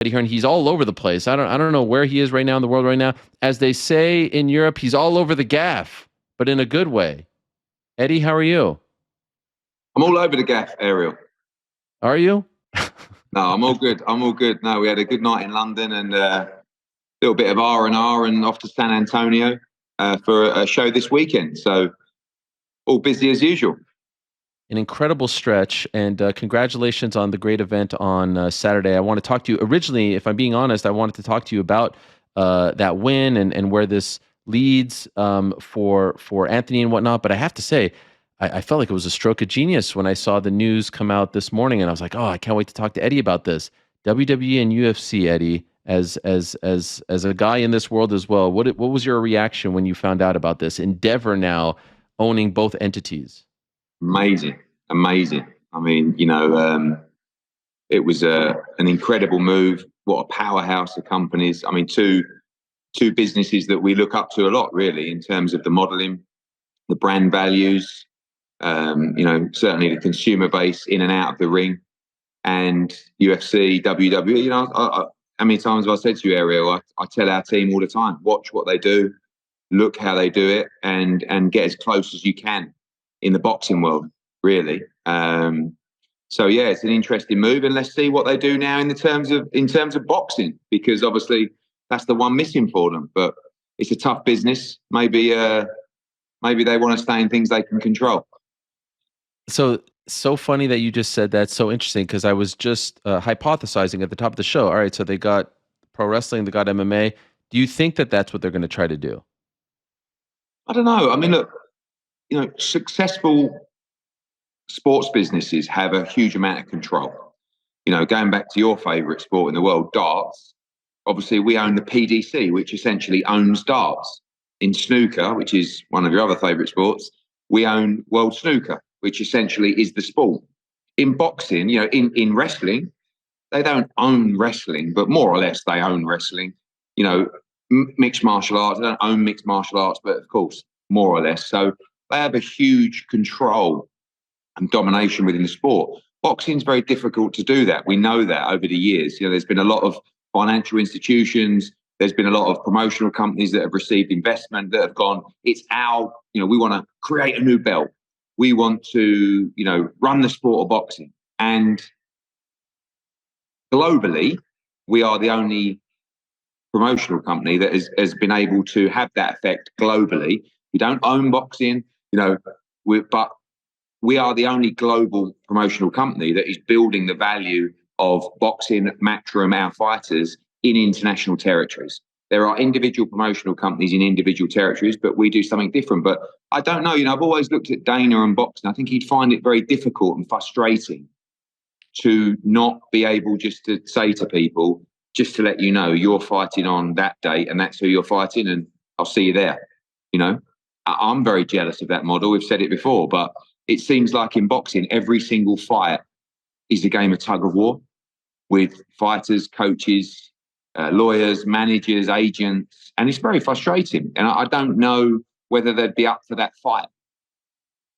Eddie Hearn, he's all over the place. I don't know where he is right now in the world right now. As they say in Europe, he's all over the gaff, but in a good way. Eddie, how are you? I'm all over the gaff, Ariel. Are you? No, I'm all good. I'm all good. No, we had a good night in London and a little bit of R&R and off to San Antonio for a show this weekend. So all busy as usual. An incredible stretch, and congratulations on the great event on Saturday. I want to talk to you originally, if I'm being honest, I wanted to talk to you about that win and where this leads for Anthony and whatnot. But I have to say, I felt like it was a stroke of genius when I saw the news come out this morning, and I was like, oh, I can't wait to talk to Eddie about this. WWE and UFC, Eddie, as a guy in this world as well. What was your reaction when you found out about this Endeavor now owning both entities? Amazing. I mean, it was an incredible move. What a powerhouse of companies. I mean, two businesses that we look up to a lot, really, in terms of the modeling, the brand values, certainly the consumer base in and out of the ring, and UFC, WWE. How many times have I said to you, Ariel? I tell our team all the time: watch what they do, look how they do it, and get as close as you can in the boxing world, really. So yeah, it's an interesting move, and let's see what they do now in terms of boxing, because obviously that's the one missing for them. But it's a tough business. Maybe they want to stay in things they can control. So funny that you just said that. So interesting, because I was just hypothesizing at the top of the show. All right, so they got pro wrestling, they got MMA. Do you think that that's what they're going to try to do? I don't know. I mean, look, successful sports businesses have a huge amount of control. Going back to your favourite sport in the world, darts. Obviously, we own the PDC, which essentially owns darts. In snooker, which is one of your other favourite sports, we own World Snooker, which essentially is the sport. In boxing, in wrestling, they don't own wrestling, but more or less they own wrestling. Mixed martial arts, they don't own mixed martial arts, but of course, more or less. So they have a huge control and domination within the sport. Boxing's very difficult to do that. We know that over the years. There's been a lot of financial institutions. There's been a lot of promotional companies that have received investment that have gone, it's our, we want to create a new belt. We want to, run the sport of boxing. And globally, we are the only promotional company that has been able to have that effect globally. We don't own boxing, but we are the only global promotional company that is building the value of boxing, Matchroom, our fighters in international territories. There are individual promotional companies in individual territories, but we do something different. But I don't know, I've always looked at Dana and boxing. I think he'd find it very difficult and frustrating to not be able just to say to people, just to let you know, you're fighting on that date and that's who you're fighting, and I'll see you there. I'm very jealous of that model. We've said it before, but it seems like in boxing, every single fight is a game of tug of war with fighters, coaches, lawyers, managers, agents, and it's very frustrating. And I don't know whether they'd be up for that fight.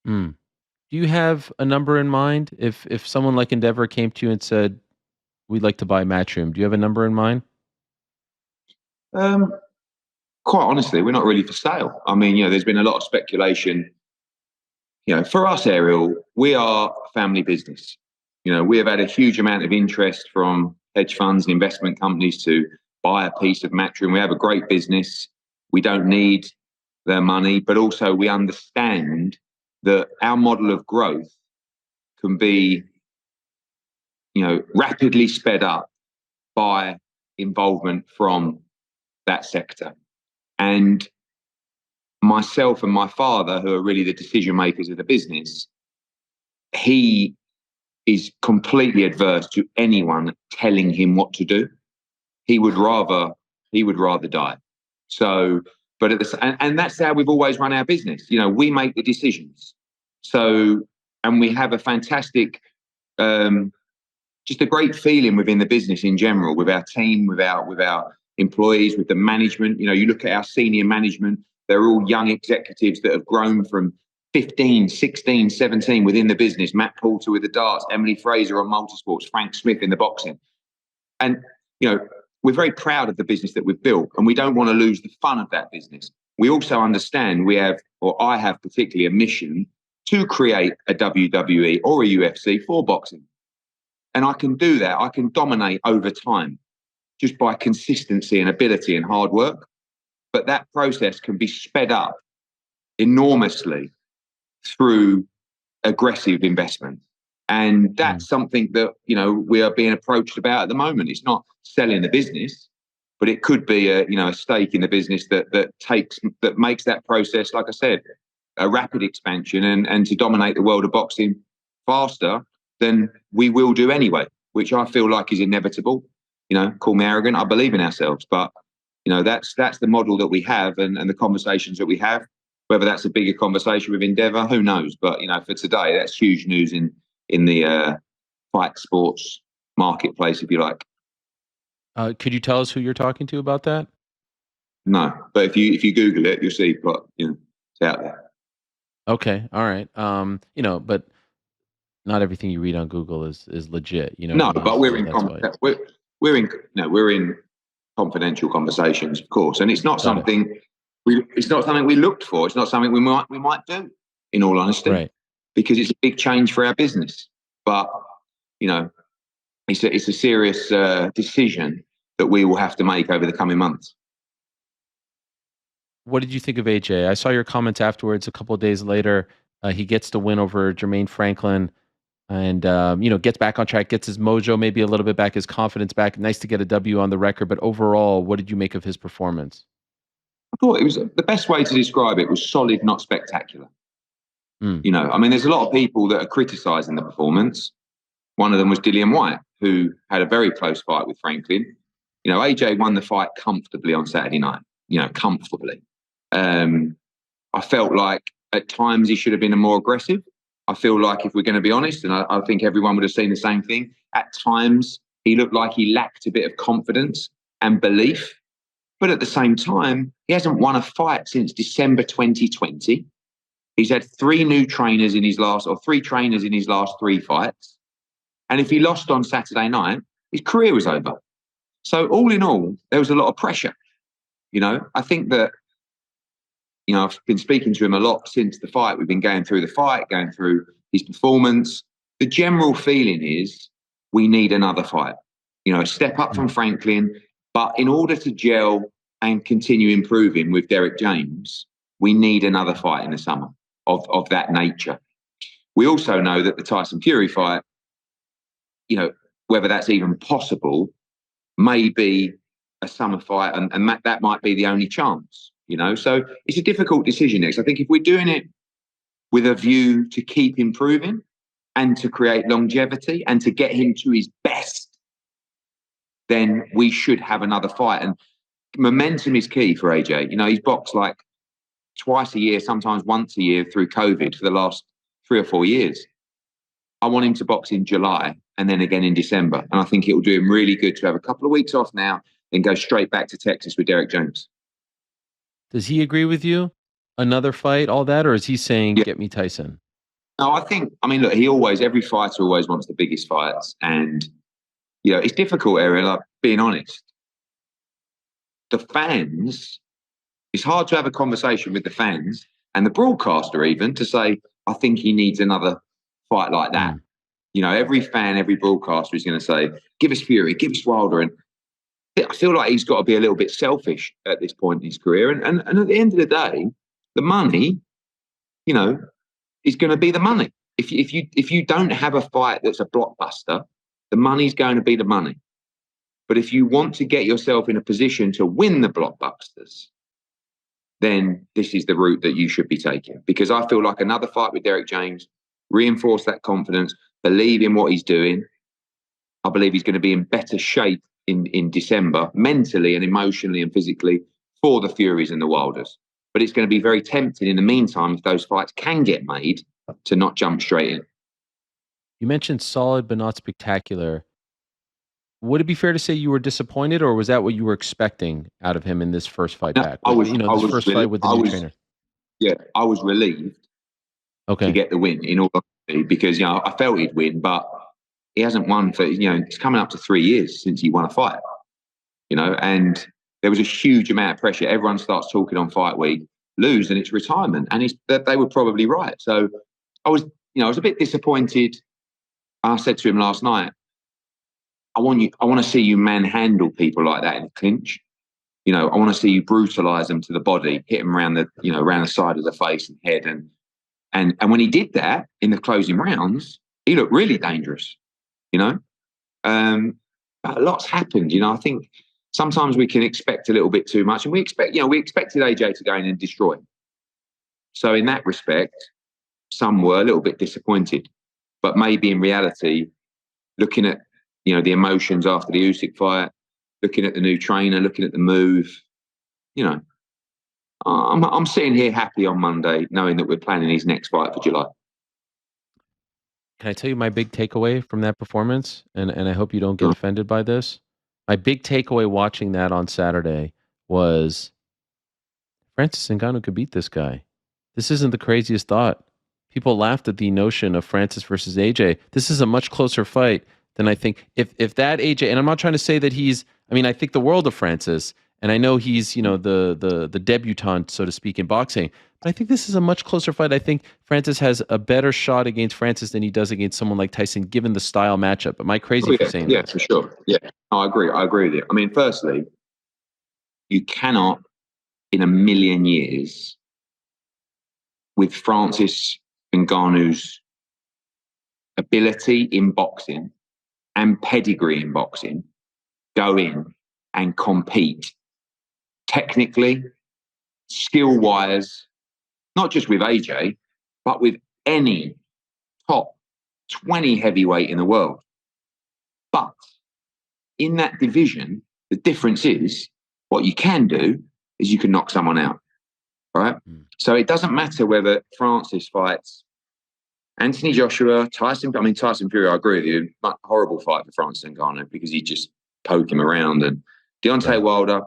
Do you have a number in mind? If someone like Endeavor came to you and said, we'd like to buy Matchroom, do you have a number in mind? Quite honestly, we're not really for sale. I mean, there's been a lot of speculation. For us, Ariel, we are a family business. We have had a huge amount of interest from hedge funds and investment companies to buy a piece of Matchroom. We have a great business. We don't need their money, but also we understand that our model of growth can be, rapidly sped up by involvement from that sector. And myself and my father, who are really the decision makers of the business, he is completely adverse to anyone telling him what to do. He would rather die. So, but and that's how we've always run our business. We make the decisions. So, and we have a fantastic, just a great feeling within the business in general, with our team, with our employees, with the management. You look at our senior management, they're all young executives that have grown from 15, 16, 17 within the business. Matt Poulter with the darts, Emily Fraser on motorsports, Frank Smith in the boxing. And, we're very proud of the business that we've built, and we don't want to lose the fun of that business. We also understand I have particularly a mission to create a WWE or a UFC for boxing. And I can do that. I can dominate over time just by consistency and ability and hard work. But that process can be sped up enormously through aggressive investment. And that's something that, we are being approached about at the moment. It's not selling the business, but it could be a stake in the business that makes that process, like I said, a rapid expansion and to dominate the world of boxing faster than we will do anyway, which I feel like is inevitable. Call me arrogant. I believe in ourselves, but that's the model that we have and the conversations that we have. Whether that's a bigger conversation with Endeavour, who knows? But for today, that's huge news in the fight sports marketplace, if you like. Could you tell us who you're talking to about that? No, but if you Google it, you'll see. But it's out there. Okay, all right. But not everything you read on Google is legit. No, but we're in confidential conversations, of course, and it's not something we looked for. It's not something we might do, in all honesty, right? Because it's a big change for our business. But it's a serious decision that we will have to make over the coming months. What did you think of AJ? I saw your comments afterwards. A couple of days later, he gets the win over Jermaine Franklin, and gets back on track, gets his mojo maybe a little bit back, his confidence back. Nice to get a W on the record. But overall, what did you make of his performance? I thought it was the best way to describe it was solid, not spectacular. There's a lot of people that are criticising the performance. One of them was Dillian Whyte, who had a very close fight with Franklin. AJ won the fight comfortably on Saturday night. Comfortably. I felt like at times he should have been more aggressive. I feel like, if we're going to be honest, and I think everyone would have seen the same thing, at times he looked like he lacked a bit of confidence and belief. But at the same time, he hasn't won a fight since December 2020. He's had three trainers in his last 3 fights. And if he lost on Saturday night, his career was over. So all in all, there was a lot of pressure. I think that, I've been speaking to him a lot since the fight. We've been going through the fight, going through his performance. The general feeling is we need another fight. A step up from Franklin. But in order to gel and continue improving with Derek James, we need another fight in the summer of that nature. We also know that the Tyson Fury fight, whether that's even possible, may be a summer fight, and that might be the only chance. So it's a difficult decision next. I think if we're doing it with a view to keep improving and to create longevity and to get him to his best, then we should have another fight. And momentum is key for AJ. He's boxed like twice a year, sometimes once a year through COVID for the last 3 or 4 years. I want him to box in July and then again in December. And I think it will do him really good to have a couple of weeks off now and go straight back to Texas with Derek James. Does he agree with you? Another fight, all that? Or is he saying, get me Tyson? No, look, every fighter always wants the biggest fights. And, it's difficult, Ariel, like, being honest. The fans, it's hard to have a conversation with the fans and the broadcaster even to say, I think he needs another fight like that. Every fan, every broadcaster is going to say, give us Fury, give us Wilder. And I feel like he's got to be a little bit selfish at this point in his career. And at the end of the day, the money, is going to be the money. If you don't have a fight that's a blockbuster, the money's going to be the money. But if you want to get yourself in a position to win the blockbusters, then this is the route that you should be taking. Because I feel like another fight with Derek James, reinforce that confidence, believe in what he's doing. I believe he's going to be in better shape in December, mentally and emotionally and physically, for the Furies and the Wilders. But it's going to be very tempting in the meantime, if those fights can get made, to not jump straight in. You mentioned solid but not spectacular. Would it be fair to say you were disappointed, or was that what you were expecting out of him in this first fight back? I was fight with the new trainer. Yeah, I was relieved to get the win, in all honesty, because I felt he'd win, but he hasn't won for it's coming up to 3 years since he won a fight. and there was a huge amount of pressure. Everyone starts talking on fight week, lose, and it's retirement. And they were probably right. So I was a bit disappointed. I said to him last night, I want to see you manhandle people like that in the clinch. I want to see you brutalize them to the body, hit them around the side of the face and head. And when he did that in the closing rounds, he looked really dangerous, but a lot's happened. I think sometimes we can expect a little bit too much, and we expected AJ to go in and destroy him. So in that respect, some were a little bit disappointed, but maybe in reality, looking at, the emotions after the Usyk fight, looking at the new trainer, looking at the move, I'm sitting here happy on Monday, knowing that we're planning his next fight for July. Can I tell you my big takeaway from that performance? And I hope you don't get offended by this. My big takeaway watching that on Saturday was Francis Ngannou could beat this guy. This isn't the craziest thought. People laughed at the notion of Francis versus AJ. This is a much closer fight than I think. If that AJ, and I'm not trying to say that I think the world of Francis, and I know he's, the debutante, so to speak, in boxing. But I think this is a much closer fight. I think Francis has a better shot against Francis than he does against someone like Tyson, given the style matchup. Am I crazy for saying that? Yeah, for sure. Yeah, I agree. I agree with you. I mean, firstly, you cannot in a million years, with Francis Ngannou's ability in boxing and pedigree in boxing, go in and compete technically, skill-wise, not just with AJ, but with any top 20 heavyweight in the world. But in that division, the difference is what you can do is you can knock someone out, right? So it doesn't matter whether Francis fights Anthony Joshua, Tyson Fury, I agree with you, horrible fight for Francis Ngannou because he just poked him around. And Deontay Wilder,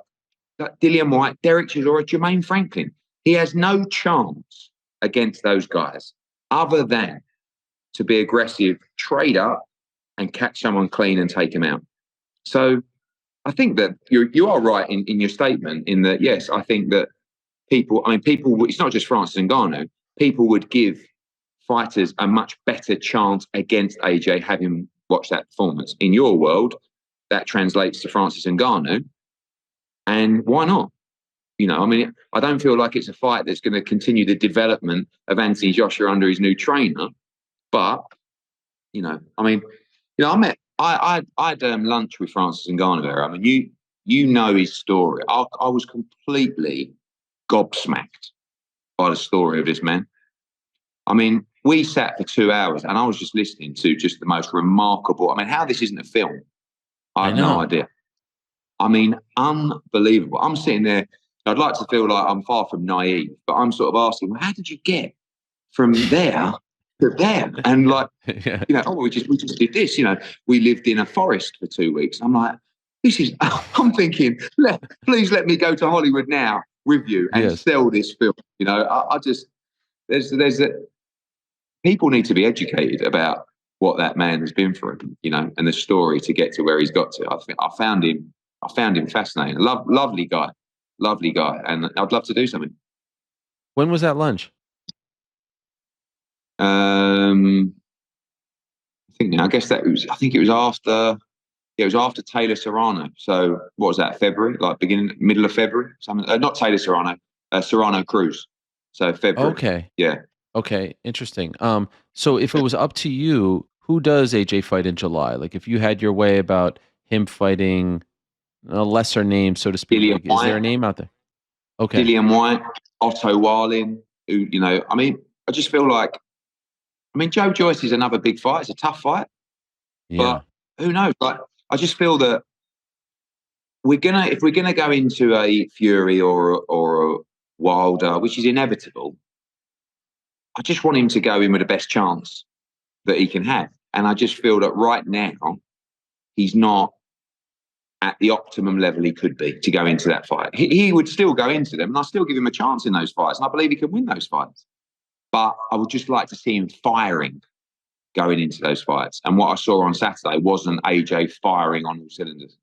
Dillian White, Derek Chisora, Jermaine Franklin. He has no chance against those guys other than to be aggressive, trade up, and catch someone clean and take him out. So I think that you are right in your statement in that, yes, I think that people, it's not just Francis Ngannou, people would give fighters a much better chance against AJ having watched that performance. In your world, that translates to Francis Ngannou. And why not? I don't feel like it's a fight that's going to continue the development of Anthony Joshua under his new trainer. But, I had lunch with Francis Ngannou there. I mean, you know his story. I was completely gobsmacked by the story of this man. I mean, we sat for 2 hours and I was just listening to just the most remarkable. I mean, how this isn't a film, I have no idea. I mean, unbelievable. I'm sitting there. I'd like to feel like I'm far from naive, but I'm sort of asking, well, how did you get from there to there? And we just did this. We lived in a forest for 2 weeks. I'm like, I'm thinking, please let me go to Hollywood now with you and sell this film. People need to be educated about what that man has been through, and the story to get to where he's got to. I found him fascinating. Lovely guy, and I'd love to do something. When was that lunch? I think it was after. Yeah, it was after Taylor Serrano. So what was that? February, like middle of February. Not Taylor Serrano, Serrano Cruz. So February. Okay. Yeah. Okay. Interesting. So if it was up to you, who does AJ fight in July? Like if you had your way about him fighting a lesser name, so to speak, is there a name out there? Okay. Dillian White, Otto Warlin, who, I just feel like, Joe Joyce is another big fight. It's a tough fight. Yeah. But who knows? Like, I just feel that if we're gonna go into a Fury or a Wilder, which is inevitable, I just want him to go in with the best chance that he can have. And I just feel that right now he's not at the optimum level he could be to go into that fight. He would still go into them, and I still give him a chance in those fights, and I believe he can win those fights. But I would just like to see him firing going into those fights. And what I saw on Saturday wasn't AJ firing on all cylinders.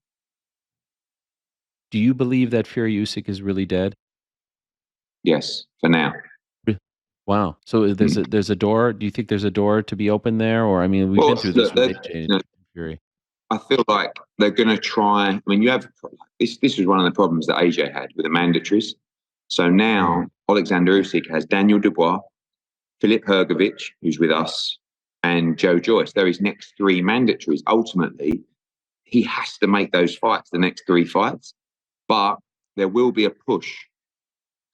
Do you believe that Fury Usyk is really dead? Yes, for now. Re- Wow. So Mm. there's a door. Do you think there's a door to be open there? Or I mean, we've been Well, through this look, with AJ and Fury. I feel like they're going to try. I mean, you have this. This was one of the problems that AJ had with the mandatories. So now Alexander Usyk has Daniel Dubois, Filip Hrgovic, who's with us, and Joe Joyce. They're his next three mandatories. Ultimately, he has to make those fights, the next three fights. But there will be a push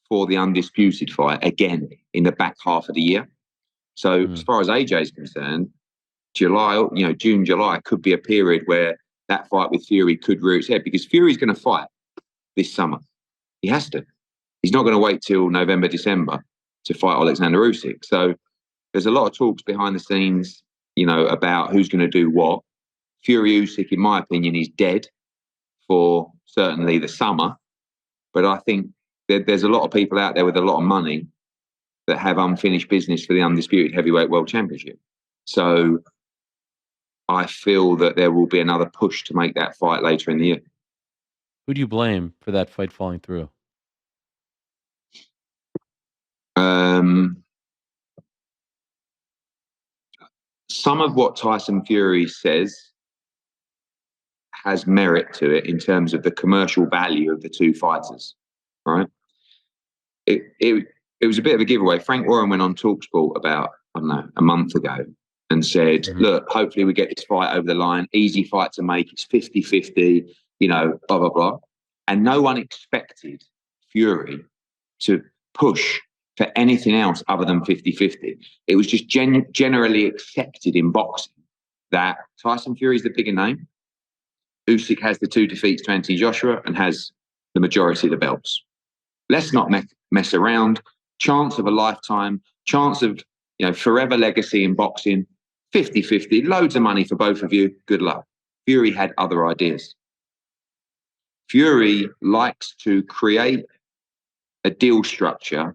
for the undisputed fight again in the back half of the year. So as far as AJ is concerned, July, June, July could be a period where that fight with Fury could rear its head, because Fury's going to fight this summer. He has to. He's not going to wait till November, December to fight Alexander Usyk. So there's a lot of talks behind the scenes, about who's going to do what. Fury Usyk, in my opinion, is dead for certainly the summer. But I think there's a lot of people out there with a lot of money that have unfinished business for the undisputed heavyweight world championship. So I feel that there will be another push to make that fight later in the year. Who do you blame for that fight falling through? Some of what Tyson Fury says has merit to it in terms of the commercial value of the two fighters, right? It was a bit of a giveaway. Frank Warren went on TalkSport about, I don't know, a month ago and said, look, hopefully we get this fight over the line. Easy fight to make. It's 50-50, blah, blah, blah. And no one expected Fury to push for anything else other than 50-50. It was just generally accepted in boxing that Tyson Fury is the bigger name. Usyk has the 2 defeats to Anthony Joshua and has the majority of the belts. Let's not mess around. Chance of a lifetime, chance of forever legacy in boxing, 50-50, loads of money for both of you. Good luck. Fury had other ideas. Fury likes to create a deal structure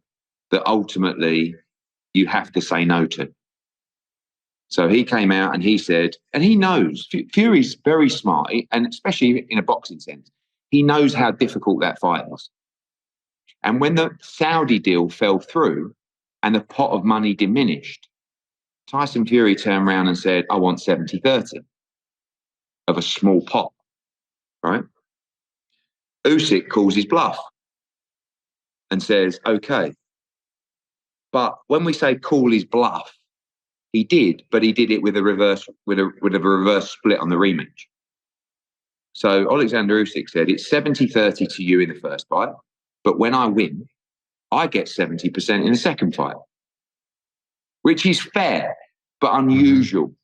that ultimately you have to say no to. So he came out and he said, and he knows, Fury's very smart, and especially in a boxing sense, he knows how difficult that fight was. And when the Saudi deal fell through and the pot of money diminished, Tyson Fury turned around and said, I want 70-30 of a small pot, right? Usyk calls his bluff and says, okay. But when we say call his bluff, he did, but he did it with a reverse split on the rematch. So Alexander Usyk said, it's 70-30 to you in the first fight, but when I win, I get 70% in the second fight, which is fair, but unusual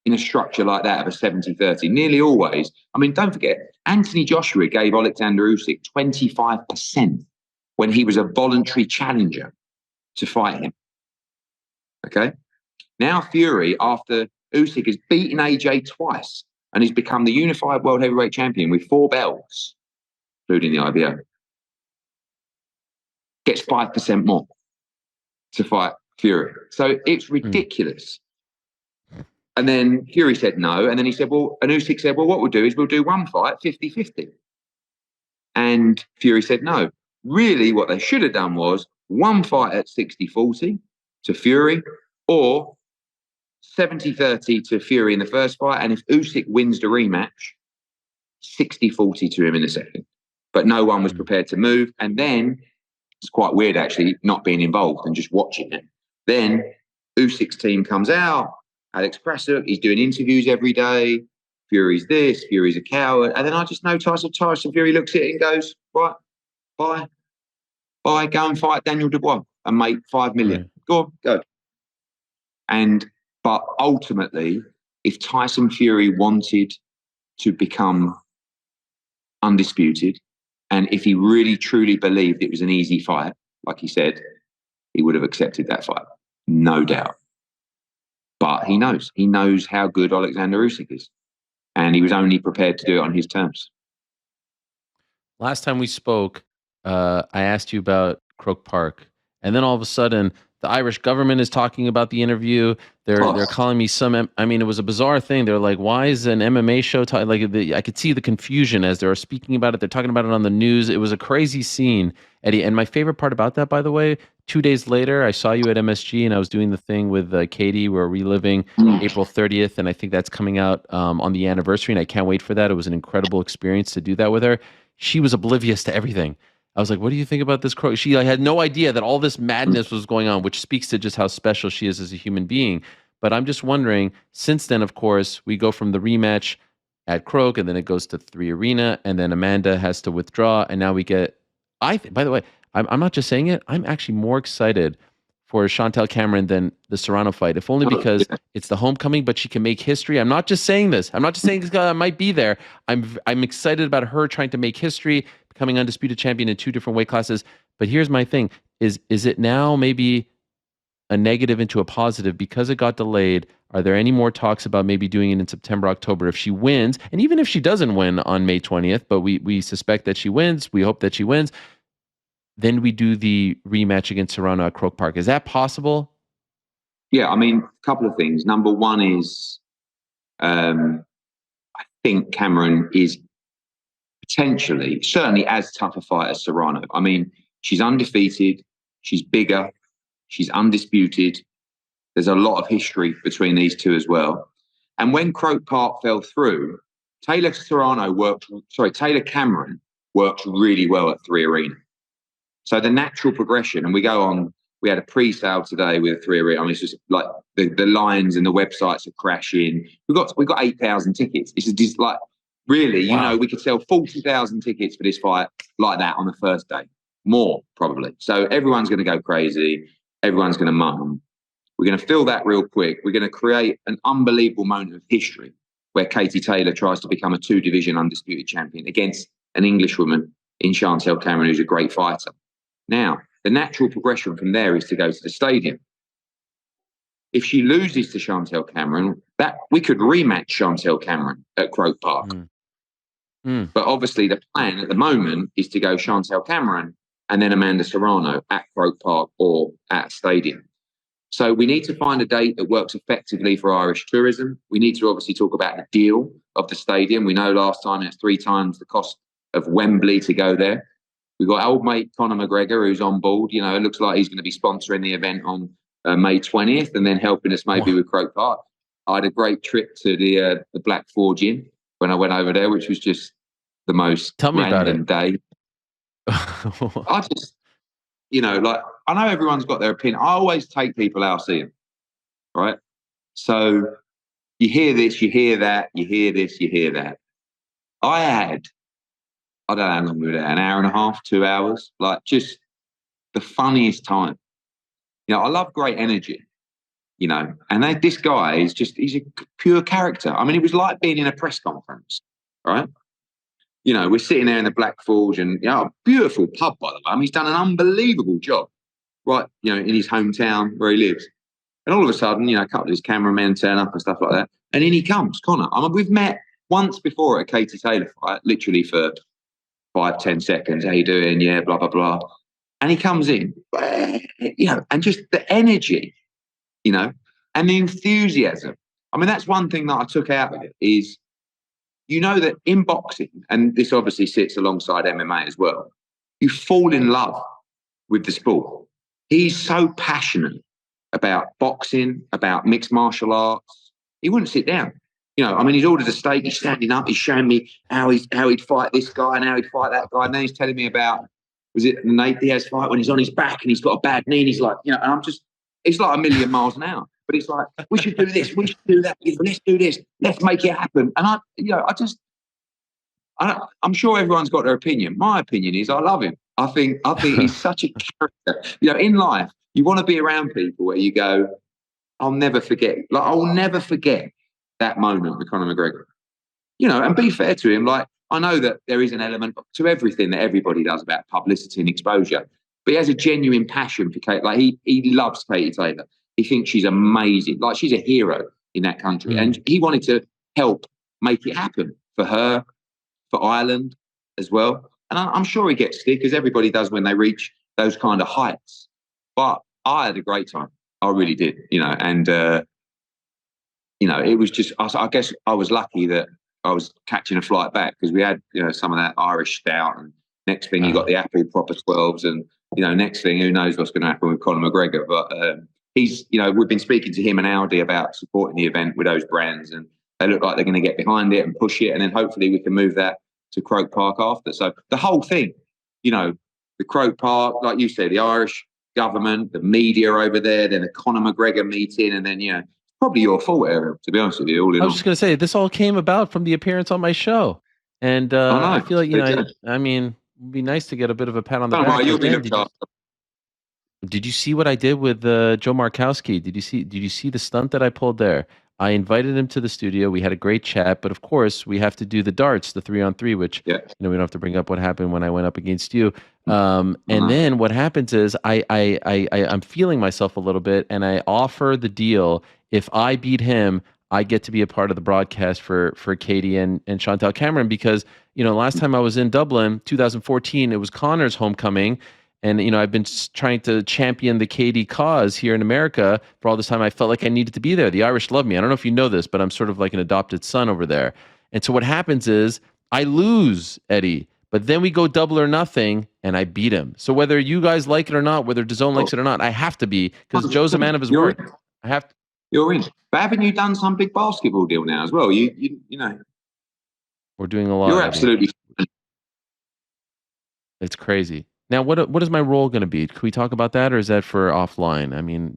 in a structure like that of a 70-30. Nearly always. I mean, don't forget, Anthony Joshua gave Alexander Usyk 25% when he was a voluntary challenger to fight him. Okay? Now Fury, after Usyk has beaten AJ twice and has become the unified world heavyweight champion with 4 belts, including the IBO, gets 5% more to fight Fury. So it's ridiculous. And then Fury said no. And then he said, and Usyk said, what we'll do is we'll do one fight 50-50. And Fury said no. Really, what they should have done was one fight at 60-40 to Fury, or 70-30 to Fury in the first fight. And if Usyk wins the rematch, 60-40 to him in the second. But no one was prepared to move. And then it's quite weird, actually, not being involved and just watching it. Then Usyk's team comes out. Alex Krasuk, he's doing interviews every day. Fury's this, Fury's a coward. And then I just know Tyson Fury looks at it and goes, right, bye, go and fight Daniel Dubois and make 5 million. Go. But ultimately, if Tyson Fury wanted to become undisputed, and if he really truly believed it was an easy fight, like he said, he would have accepted that fight, no doubt. But he knows how good Alexander Usyk is, and he was only prepared to do it on his terms. Last time we spoke, I asked you about Croke Park, and then all of a sudden The Irish government is talking about the interview. They're calling me some. I mean, it was a bizarre thing. They're like, "Why is an MMA show?" I could see the confusion as they were speaking about it. They're talking about it on the news. It was a crazy scene, Eddie. And my favorite part about that, by the way, 2 days later, I saw you at MSG, and I was doing the thing with Katie. We're reliving April 30th, and I think that's coming out on the anniversary, and I can't wait for that. It was an incredible experience to do that with her. She was oblivious to everything. I was like, "What do you think about this?" She had no idea that all this madness was going on, which speaks to just how special she is as a human being. But I'm just wondering, since then, of course, we go from the rematch at Croke, and then it goes to 3 Arena, and then Amanda has to withdraw, and now we get. By the way, I'm not just saying it. I'm actually more excited for Chantel Cameron than the Serrano fight, if only because it's the homecoming, but she can make history. I'm not just saying this. I'm not just saying this guy might be there. I'm excited about her trying to make history, becoming undisputed champion in 2 different weight classes. But here's my thing: is it now maybe a negative into a positive because it got delayed? Are there any more talks about maybe doing it in September, October if she wins? And even if she doesn't win on May 20th, but we suspect that she wins, we hope that she wins, then we do the rematch against Serrano at Croke Park. Is that possible? Yeah, I mean, a couple of things. Number one is, I think Cameron is potentially, certainly as tough a fight as Serrano. I mean, she's undefeated, she's bigger, she's undisputed. There's a lot of history between these two as well. And when Croke Park fell through, Taylor Cameron works really well at 3 Arena. So the natural progression, and we had a pre-sale today with 3 Arena. I mean, it's just like the lines and the websites are crashing. We've got 8,000 tickets. It's just like, really, wow. We could sell 40,000 tickets for this fight like that on the first day. More, probably. So everyone's going to go crazy. Everyone's going to mum. We're going to fill that real quick. We're going to create an unbelievable moment of history where Katie Taylor tries to become a 2-division undisputed champion against an Englishwoman in Chantel Cameron, who's a great fighter. Now, the natural progression from there is to go to the stadium. If she loses to Chantel Cameron, we could rematch Chantel Cameron at Croke Park. But obviously the plan at the moment is to go Chantel Cameron and then Amanda Serrano at Croke Park or at a stadium. So we need to find a date that works effectively for Irish tourism. We need to obviously talk about the deal of the stadium. We know last time it's 3 times the cost of Wembley to go there. We've got old mate Conor McGregor, who's on board. It looks like he's going to be sponsoring the event on May 20th and then helping us maybe with Croke Park. I had a great trip to the Black Forge Inn when I went over there, which was just the most random day. I just, I know everyone's got their opinion. I always take people out, see them, right? So you hear this, you hear that, you hear this, you hear that. I don't know how long we were there, an hour and a half, 2 hours, like just the funniest time. I love great energy, and this guy is he's a pure character. I mean, it was like being in a press conference, right? We're sitting there in the Black Forge and, a beautiful pub, by the way. I mean, he's done an unbelievable job, right, in his hometown where he lives. And all of a sudden, a couple of his cameramen turn up and stuff like that. And in he comes, Conor. I mean, we've met once before at a Katie Taylor fight, literally for 5-10 seconds. How you doing? Yeah, blah, blah, blah. And he comes in, and just the energy, and the enthusiasm. I mean, that's one thing that I took out of it is, that in boxing, and this obviously sits alongside MMA as well, you fall in love with the sport. He's so passionate about boxing, about mixed martial arts. He wouldn't sit down. He's ordered a steak, he's standing up, he's showing me how he'd fight this guy and how he'd fight that guy. And then he's telling me about, was it the Nate Diaz fight when he's on his back and he's got a bad knee and he's like, and I'm just, it's like a million miles an hour. But it's like, we should do this, we should do that, let's do this, let's make it happen. And I'm sure everyone's got their opinion. My opinion is I love him. I think he's such a character. In life, you want to be around people where you go, I'll never forget. Like, I'll never forget that moment with Conor McGregor. And be fair to him. Like, I know that there is an element to everything that everybody does about publicity and exposure, but he has a genuine passion for Kate. Like, he loves Katie Taylor. He thinks she's amazing. Like, she's a hero in that country. And he wanted to help make it happen for her, for Ireland as well. And I'm sure he gets stick, as everybody does when they reach those kind of heights. But I had a great time. I really did, and it was just. I guess I was lucky that I was catching a flight back because we had some of that Irish stout, and next thing you got the apple proper 12s, and next thing who knows what's going to happen with Conor McGregor. But he's we've been speaking to him and Audi about supporting the event with those brands, and they look like they're going to get behind it and push it, and then hopefully we can move that to Croke Park after. So the whole thing, the Croke Park, like you said, the Irish government, the media over there, then the Conor McGregor meeting, and then probably your fault, Ariel, to be honest with you. All in I all, was just going to say, this all came about from the appearance on my show. And I feel like, I mean, it'd be nice to get a bit of a pat on the don't back. worry, you'll be Again, looked after. did you see what I did with Joe Markowski? Did you see the stunt that I pulled there? I invited him to the studio. We had a great chat, but of course, we have to do the darts, the 3-on-3, which we don't have to bring up what happened when I went up against you. And then what happens is I'm feeling myself a little bit, and I offer the deal. If I beat him, I get to be a part of the broadcast for Katie and Chantel Cameron, because last time I was in Dublin, 2014, it was Conor's homecoming. And, I've been trying to champion the KD cause here in America for all this time. I felt like I needed to be there. The Irish love me. I don't know if you know this, but I'm sort of like an adopted son over there. And so what happens is I lose, Eddie, but then we go double or nothing and I beat him. So whether you guys like it or not, whether DAZN likes it or not, I have to be, because Joe's a man of his word. I have to. You're in. But haven't you done some big basketball deal now as well? You know. We're doing a lot. You're absolutely. It's crazy. Now, what is my role going to be? Can we talk about that, or is that for offline? I mean,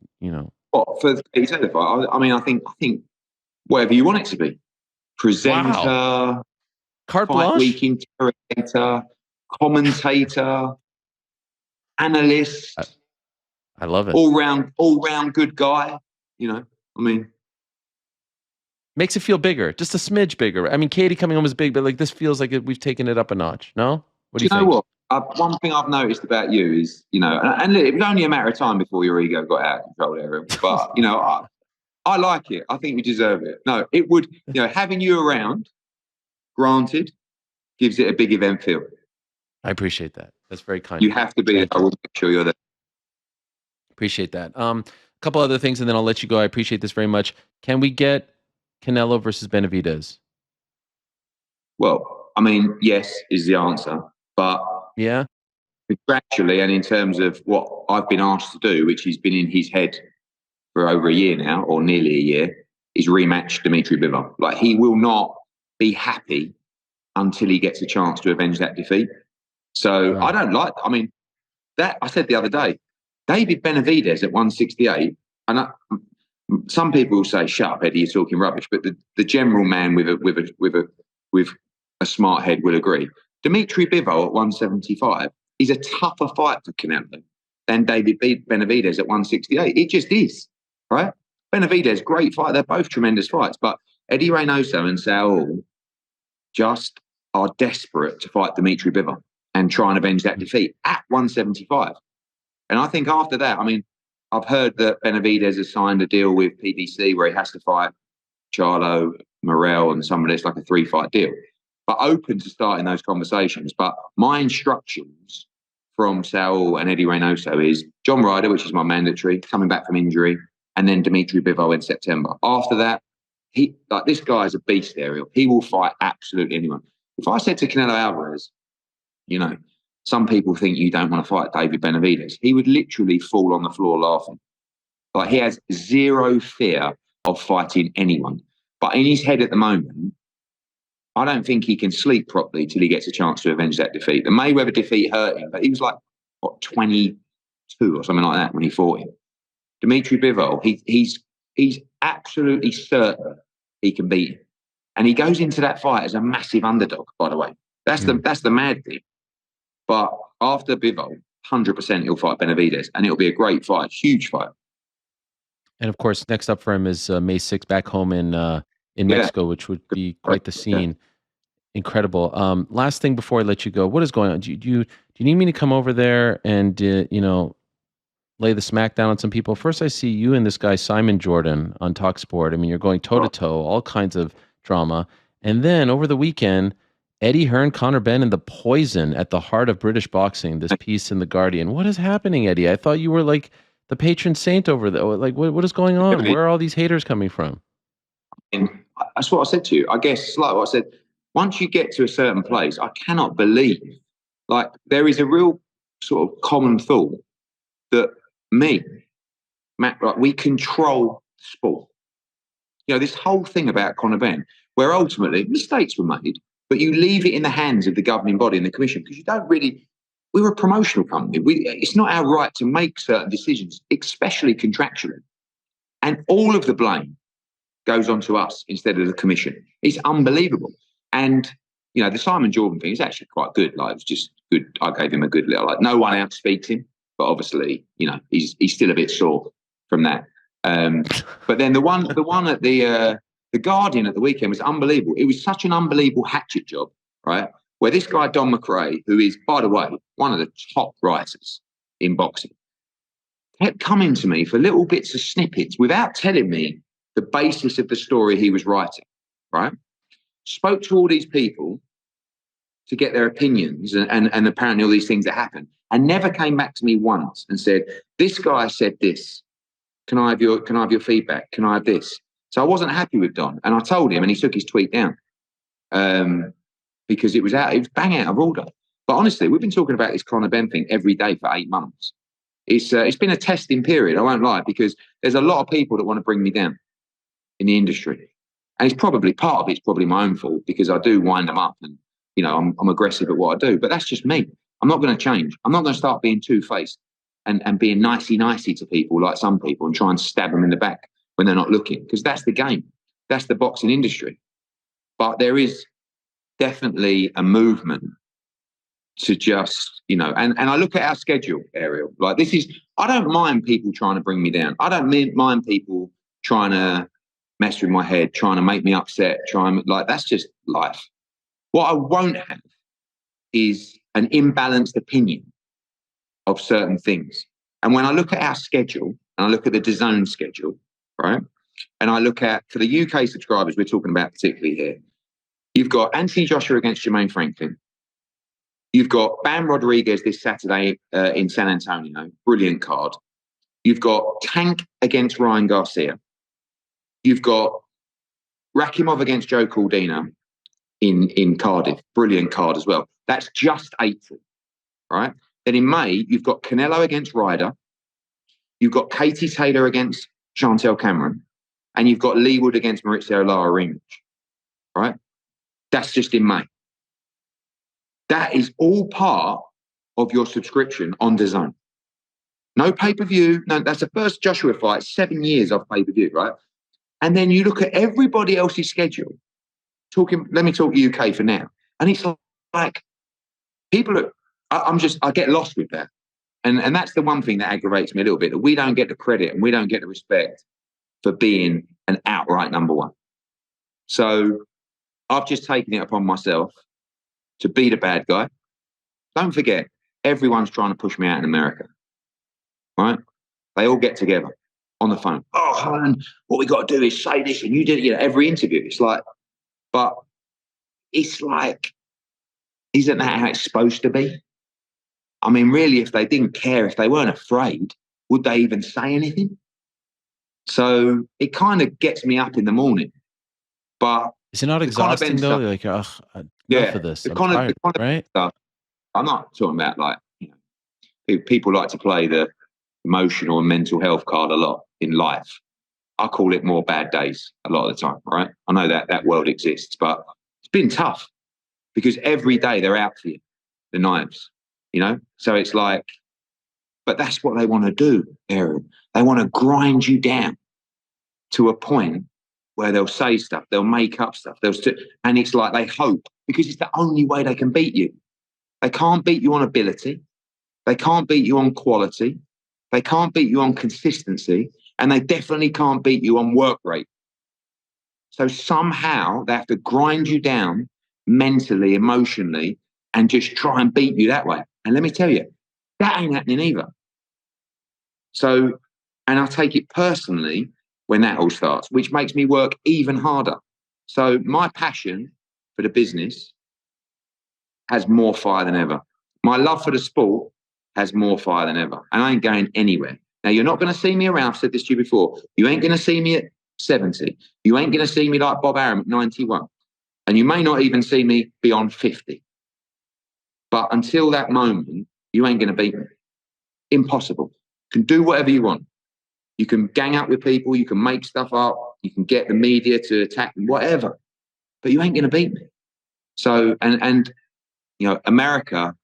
What for? I mean, I think whatever you want it to be. Presenter, carte fight blanche, week interrogator, commentator, analyst. I love it. All round good guy. I mean, makes it feel bigger, just a smidge bigger. I mean, Katie coming home is big, but like this feels like we've taken it up a notch. No, what do you think? You know what? One thing I've noticed about you is, and look, it was only a matter of time before your ego got out of control, Ariel. But I like it. I think you deserve it. No, it would. Having you around, granted, gives it a big event feel. I appreciate that. That's very kind. You have to be there. I will make sure you're there. Appreciate that. A couple other things, and then I'll let you go. I appreciate this very much. Can we get Canelo versus Benavidez? Well, I mean, yes is the answer, but yeah, contractually and in terms of what I've been asked to do, which has been in his head for over a year now, or nearly a year, is rematch Dimitri Bivol. Like, he will not be happy until he gets a chance to avenge that defeat. So I don't like. I mean, that I said the other day, David Benavidez at 168, and some people will say, "Shut up, Eddie, you're talking rubbish." But the general man with a smart head will agree. Dimitri Bivol at 175 is a tougher fight for Canelo than David Benavidez at 168. It just is, right? Benavidez, great fight. They're both tremendous fights, but Eddie Reynoso and Saul just are desperate to fight Dimitri Bivol and try and avenge that defeat at 175. And I think after that, I mean, I've heard that Benavidez has signed a deal with PBC where he has to fight Charlo, Morel, and some of this, like a 3-fight deal. But open to starting those conversations. But my instructions from Saul and Eddie Reynoso is John Ryder, which is my mandatory, coming back from injury, and then Dimitri Bivol in September. After that, this guy is a beast, Ariel. He will fight absolutely anyone. If I said to Canelo Alvarez, some people think you don't want to fight David Benavidez, he would literally fall on the floor laughing. Like, he has zero fear of fighting anyone. But in his head at the moment, I don't think he can sleep properly till he gets a chance to avenge that defeat. The Mayweather defeat hurt him, but he was like, 22 or something like that when he fought him. Dimitri Bivol, he's absolutely certain he can beat him. And he goes into that fight as a massive underdog, by the way. That's the mad thing. But after Bivol, 100% he'll fight Benavidez, and it'll be a great fight, huge fight. And of course, next up for him is May 6th back home in Mexico, which would be quite the scene. Yeah. Incredible. Last thing before I let you go, what is going on? Do you need me to come over there and lay the smack down on some people? First, I see you and this guy Simon Jordan on TalkSport. I mean, you're going toe to toe, all kinds of drama. And then over the weekend, Eddie Hearn, Conor Benn, and the poison at the heart of British boxing. This piece in the Guardian. What is happening, Eddie? I thought you were like the patron saint over there. Like, what is going on? Where are all these haters coming from? And that's what I said to you. I guess, like what I said, once you get to a certain place, I cannot believe, like, there is a real sort of common thought that Matt, like, we control sport. You know, this whole thing about Conor Benn, where ultimately mistakes were made, but you leave it in the hands of the governing body and the commission because you don't really. We're a promotional company. It's not our right to make certain decisions, especially contractually. And all of the blame goes on to us instead of the commission. It's unbelievable. And, you know, the Simon Jordan thing is actually quite good. Like, it was just good. I gave him a good little, like, no one outspeaks him, but obviously, you know, he's still a bit sore from that. But then the one at the Guardian at the weekend was unbelievable. It was such an unbelievable hatchet job, right? Where this guy, Don McRae, who is, by the way, one of the top writers in boxing, kept coming to me for little bits of snippets without telling me the basis of the story he was writing, right? Spoke to all these people to get their opinions and apparently all these things that happened, and never came back to me once and said, this guy said this. Can I have your feedback? Can I have this? So I wasn't happy with Don, and I told him, and he took his tweet down because it was bang out of order. But honestly, we've been talking about this Conor Benn thing every day for 8 months. It's been a testing period, I won't lie, because there's a lot of people that want to bring me down in the industry, and it's probably part of it's probably my own fault because I do wind them up, and you know I'm aggressive at what I do. But that's just me. I'm not going to change. I'm not going to start being two-faced and being nicey to people like some people and try and stab them in the back when they're not looking, because that's the game. That's the boxing industry. But there is definitely a movement to just, you know, and I look at our schedule, Ariel, like I don't mind people trying to bring me down. I don't mind people trying to mess with my head, trying to make me upset, that's just life. What I won't have is an imbalanced opinion of certain things. And when I look at our schedule and I look at the DAZN schedule, right? And I look at, for the UK subscribers we're talking about particularly here, you've got Anthony Joshua against Jermaine Franklin. You've got Bam Rodriguez this Saturday in San Antonio. Brilliant card. You've got Tank against Ryan Garcia. You've got Rakimov against Joe Cordina in Cardiff. Brilliant card as well. That's just April, right? Then in May, you've got Canelo against Ryder. You've got Katie Taylor against Chantel Cameron. And you've got Lee Wood against Maurizio Lara rematch, right? That's just in May. That is all part of your subscription on DAZN. No pay-per-view. No, that's the first Joshua fight, 7 years of pay-per-view, right? And then you look at everybody else's schedule. Let me talk UK for now. And it's like people are, I get lost with that. And that's the one thing that aggravates me a little bit, that we don't get the credit and we don't get the respect for being an outright number one. So I've just taken it upon myself to be the bad guy. Don't forget, everyone's trying to push me out in America, right? They all get together on the phone. Oh, Hearn, what we got to do is say this, and you do, you know, every interview. It's like, but it's like, isn't that how it's supposed to be? I mean, really, if they didn't care, if they weren't afraid, would they even say anything? So it kind of gets me up in the morning. But is it not exhausting though? Like, enough of this. I'm tired, right? Stuff, I'm not talking about, like, you know, people like to play the emotional and mental health card a lot in life. I call it more bad days a lot of the time, right? I know that world exists, but it's been tough because every day they're out for you, the knives, you know? So it's like, but that's what they want to do, Ariel. They want to grind you down to a point where they'll say stuff, they'll make up stuff, and it's like they hope, because it's the only way they can beat you. They can't beat you on ability. They can't beat you on quality. They can't beat you on consistency. And they definitely can't beat you on work rate. So somehow they have to grind you down mentally, emotionally, and just try and beat you that way. And let me tell you, that ain't happening either. So, and I take it personally when that all starts, which makes me work even harder. So my passion for the business has more fire than ever. My love for the sport has more fire than ever. And I ain't going anywhere. Now, you're not going to see me around. I've said this to you before. You ain't going to see me at 70. You ain't going to see me like Bob Arum at 91. And you may not even see me beyond 50. But until that moment, you ain't going to beat me. Impossible. You can do whatever you want. You can gang up with people. You can make stuff up. You can get the media to attack them, whatever. But you ain't going to beat me. So, and you know, America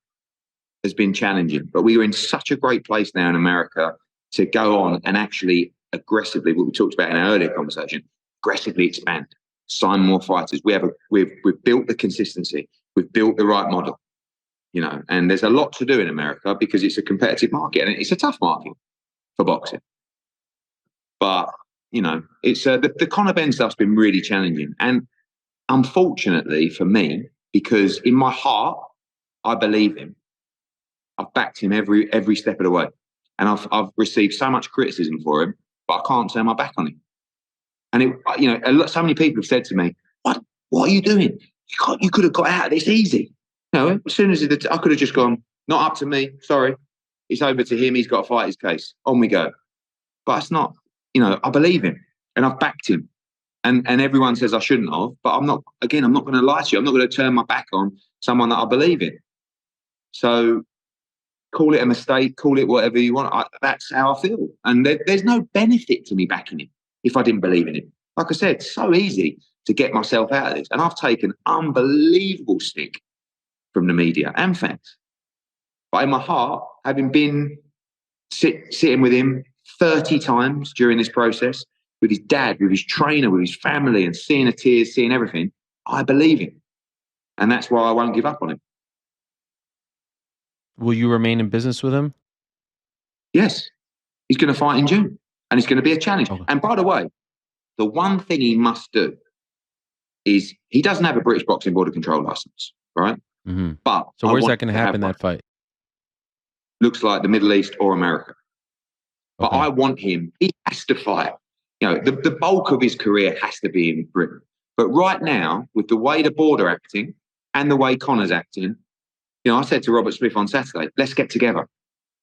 has been challenging, but we are in such a great place now in America to go on and actually aggressively, what we talked about in our earlier conversation, aggressively expand, sign more fighters. We've built the consistency. We've built the right model, you know, and there's a lot to do in America because it's a competitive market and it's a tough market for boxing. But, you know, it's the Conor Benn stuff's been really challenging. And unfortunately for me, because in my heart, I believe him. I've backed him every step of the way. And I've received so much criticism for him, but I can't turn my back on him. And it, you know, so many people have said to me, "What are you doing? You could have got out of this easy." You know, as soon as I could have just gone, "Not up to me. Sorry, it's over to him. He's got to fight his case. On we go." But it's not. You know, I believe him, and I've backed him. And everyone says I shouldn't have, but I'm not. Again, I'm not going to lie to you. I'm not going to turn my back on someone that I believe in. So, call it a mistake, call it whatever you want. That's how I feel. And there's no benefit to me backing him if I didn't believe in him. Like I said, it's so easy to get myself out of this. And I've taken unbelievable stick from the media and fans. But in my heart, having been sitting with him 30 times during this process, with his dad, with his trainer, with his family, and seeing the tears, seeing everything, I believe him. And that's why I won't give up on him. Will you remain in business with him? Yes. He's going to fight in June. And it's going to be a challenge. Okay. And by the way, the one thing he must do is he doesn't have a British Boxing Board of Control license, right? Mm-hmm. But so where's that going to happen, that fight? Looks like the Middle East or America. But Okay. I want him, he has to fight. You know, the bulk of his career has to be in Britain. But right now, with the way the board are acting and the way Conor's acting, you know, I said to Robert Smith on Saturday, let's get together.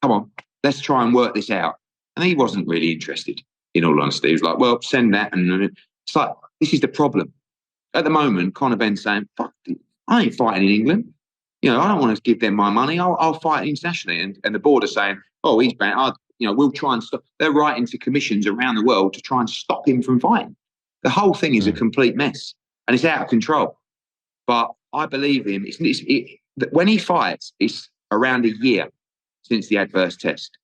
Come on, let's try and work this out. And he wasn't really interested, in all honesty. He was like, well, send that. And it's like, this is the problem. At the moment, Conor Benn's saying, fuck, I ain't fighting in England. You know, I don't want to give them my money. I'll fight internationally. And the board are saying, oh, he's banned. You know, we'll try and stop. They're writing to commissions around the world to try and stop him from fighting. The whole thing is a complete mess and it's out of control. But I believe him. When he fights, it's around a year since the adverse test.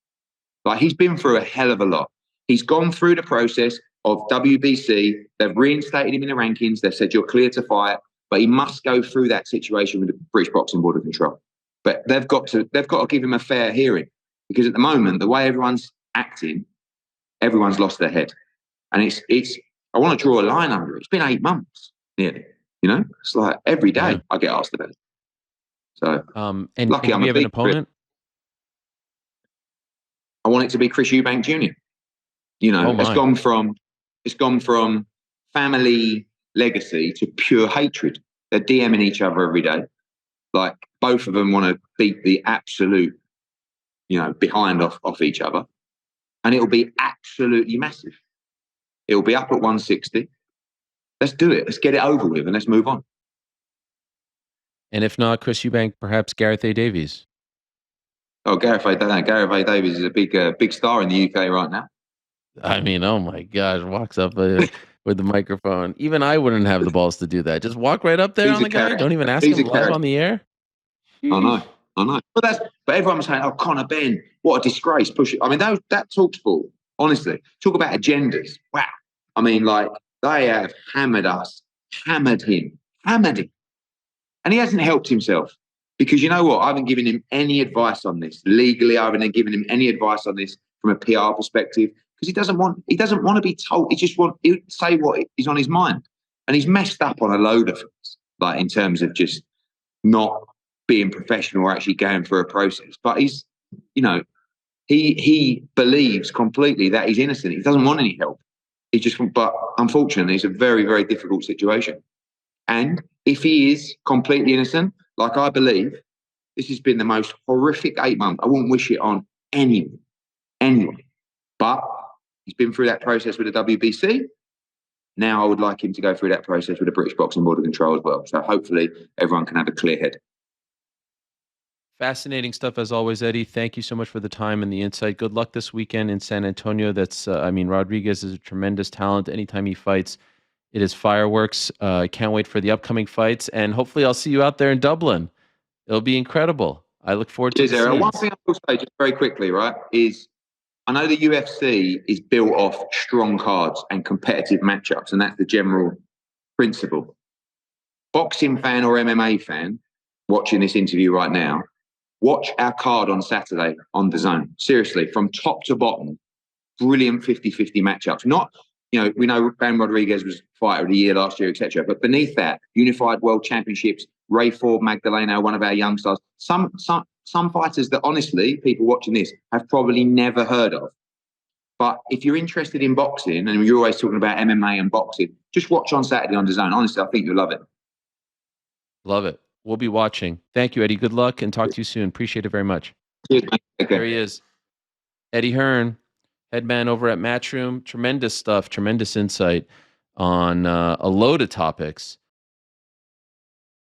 Like, he's been through a hell of a lot. He's gone through the process of WBC. They've reinstated him in the rankings. They've said you're clear to fight, but he must go through that situation with the British Boxing Board of Control. But they've got to give him a fair hearing, because at the moment, the way everyone's acting, everyone's lost their head. And it's I want to draw a line under it. It's been 8 months nearly. You know, it's like every day I get asked about it. So and lucky do I'm we a have an big opponent? I want it to be Chris Eubank Jr. You know, it's gone from family legacy to pure hatred. They're DMing each other every day. Like, both of them want to beat the absolute, you know, behind off each other. And it'll be absolutely massive. It'll be up at 160. Let's do it. Let's get it over with and let's move on. And if not Chris Eubank, perhaps Gareth A. Davies. Oh, Gareth A. Davies is a big star in the UK right now. I mean, oh my gosh, walks up with the microphone. Even I wouldn't have the balls to do that. Just walk right up there He's on a the guy. character. Don't even ask He's him a live character. on the air. I know. But everyone was saying, "Oh, Conor Benn, what a disgrace!" Push it. I mean, that talks for, honestly. Talk about agendas. Wow. I mean, like, they have hammered us, hammered him, and he hasn't helped himself. Because you know what? I haven't given him any advice on this legally. I haven't given him any advice on this from a PR perspective, because he doesn't want to be told. He'll say what is on his mind, and he's messed up on a load of things, like in terms of just not being professional or actually going through a process. But he's, you know, he believes completely that he's innocent. He doesn't want any help. But unfortunately, it's a very, very difficult situation. And if he is completely innocent, like I believe, this has been the most horrific 8 months. I wouldn't wish it on anyone. But he's been through that process with the WBC. Now I would like him to go through that process with the British Boxing Board of Control as well. So hopefully everyone can have a clear head. Fascinating stuff as always, Eddie. Thank you so much for the time and the insight. Good luck this weekend in San Antonio. Rodriguez is a tremendous talent. Anytime he fights, it is fireworks. I can't wait for the upcoming fights, and hopefully I'll see you out there in Dublin. It'll be incredible. I look forward to Cheers, the Ariel. One scenes. thing I will say just very quickly, right, is I know the UFC is built off strong cards and competitive matchups, and that's the general principle. Boxing fan or MMA fan watching this interview right now, watch our card on Saturday on the Zone. Seriously, from top to bottom, brilliant 50-50 matchups. Not, we know Ben Rodriguez was fighter of the year last year, etc. But beneath that, Unified World Championships, Ray Ford Magdaleno, one of our young stars. Some fighters that honestly, people watching this have probably never heard of. But if you're interested in boxing, and you're always talking about MMA and boxing, just watch on Saturday on the Zone. Honestly, I think you'll love it. Love it. We'll be watching. Thank you, Eddie. Good luck, and talk to you soon. Appreciate it very much. Cheers, mate. Okay. There he is. Eddie Hearn, head man over at Matchroom. Tremendous stuff, tremendous insight on a load of topics.